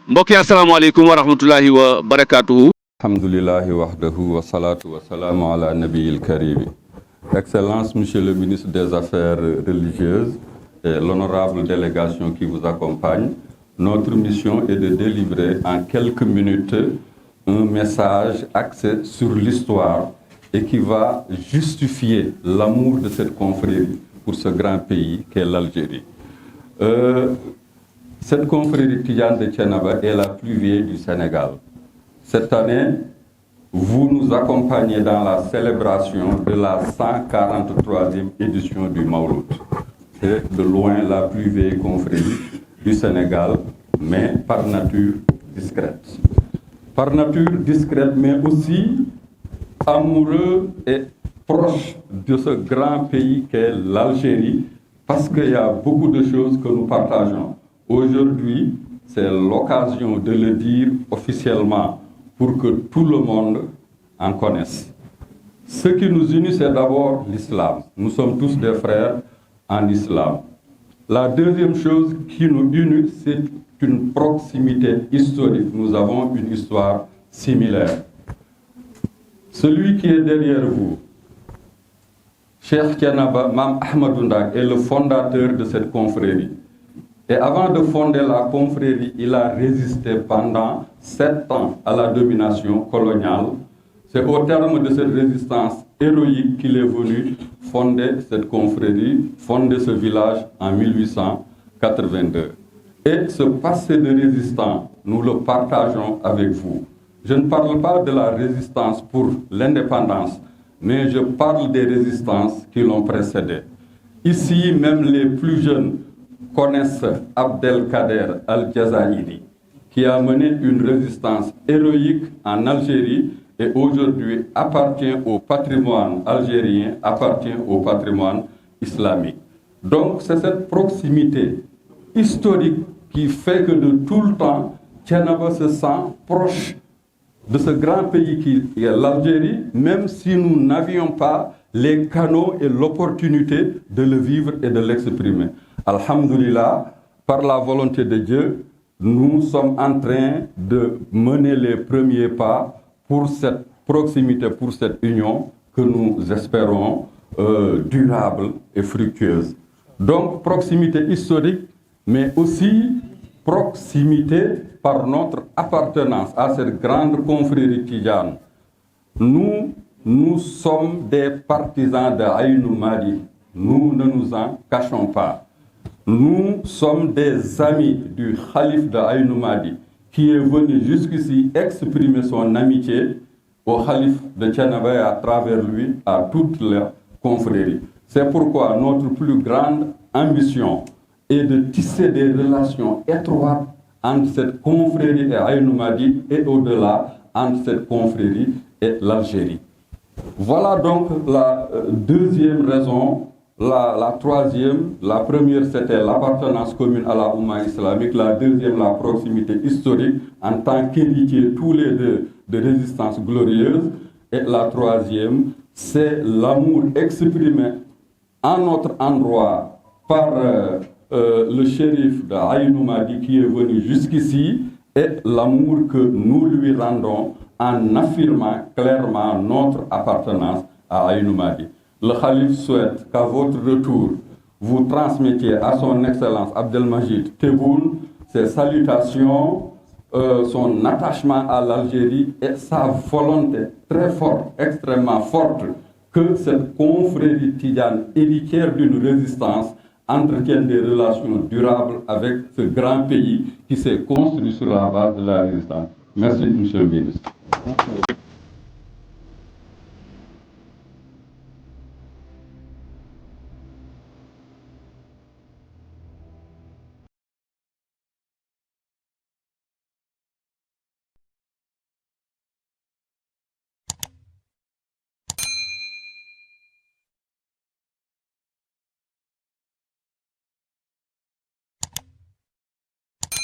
mbokk yi asalaamaaleykum wa rahmatullahi wa barakaatuhu. alhamdulillahi wahdahu wa salaatu wa salaamu ala nabiyil karimi. Excellence, Monsieur le ministre des Affaires religieuses et l'honorable délégation qui vous accompagne, notre mission est de délivrer en quelques minutes un message axé sur l'histoire et qui va justifier l'amour de cette confrérie pour ce grand pays qu'est l'Algérie. Cette confrérie Tidjane de Thiénaba est la plus vieille du Sénégal. Cette année, vous nous accompagnez dans la célébration de la 143e édition du Mawlud. C'est de loin la plus vieille confrérie du Sénégal, mais par nature discrète. Par nature discrète, mais aussi amoureux et proche de ce grand pays qu'est l'Algérie, parce qu'il y a beaucoup de choses que nous partageons. Aujourd'hui, c'est l'occasion de le dire officiellement pour que tout le monde en connaisse. Ce qui nous unit, c'est d'abord l'islam. Nous sommes tous des frères en islam. La deuxième chose qui nous unit, c'est une proximité historique. Nous avons une histoire similaire. Celui qui est derrière vous, Cheikh Thiénaba Mame Ahmadou Ndak, est le fondateur de cette confrérie. Et avant de fonder la confrérie, il a résisté pendant 7 ans à la domination coloniale. C'est au terme de cette résistance héroïque qu'il est venu fonder cette confrérie, fonder ce village en 1882. Et ce passé de résistant, nous le partageons avec vous. Je ne parle pas de la résistance pour l'indépendance, mais je parle des résistances qui l'ont précédé. Ici, même les plus jeunes connaissent Abdelkader Al-Jazaïri, qui a mené une résistance héroïque en Algérie et aujourd'hui appartient au patrimoine algérien, appartient au patrimoine islamique. Donc c'est cette proximité historique qui fait que de tout le temps, Thiénaba se sent proche de ce grand pays qui est l'Algérie, même si nous n'avions pas les canaux et l'opportunité de le vivre et de l'exprimer. Alhamdulillah, par la volonté de Dieu, nous sommes en train de mener les premiers pas pour cette proximité, pour cette union que nous espérons durable et fructueuse. Donc, proximité historique, mais aussi proximité par notre appartenance à cette grande confrérie tidjane. Nous sommes des partisans de Aïnou Madi. Nous ne nous en cachons pas. Nous sommes des amis du Khalif de Aïnou Madi, qui est venu jusqu'ici exprimer son amitié au Khalif de Thiénaba et à travers lui à toute la confrérie. C'est pourquoi notre plus grande ambition est de tisser des relations étroites entre cette confrérie et Aïnou Madi et au-delà entre cette confrérie et l'Algérie. Voilà donc la deuxième raison. La troisième, la première c'était l'appartenance commune à la Oumma islamique, la deuxième la proximité historique en tant qu'héritiers tous les deux de résistance glorieuse, et la troisième c'est l'amour exprimé en notre endroit par le shérif de Aïnou Madi qui est venu jusqu'ici, et l'amour que nous lui rendons en affirmant clairement notre appartenance à Aïnou Madi. Le Khalif souhaite qu'à votre retour, vous transmettiez à son Excellence Abdelmajid Tebboune ses salutations, son attachement à l'Algérie et sa volonté très forte, extrêmement forte, que cette confrérie tidjane, héritière d'une résistance, entretienne des relations durables avec ce grand pays qui s'est construit sur la base de la résistance. Merci, Monsieur le Ministre.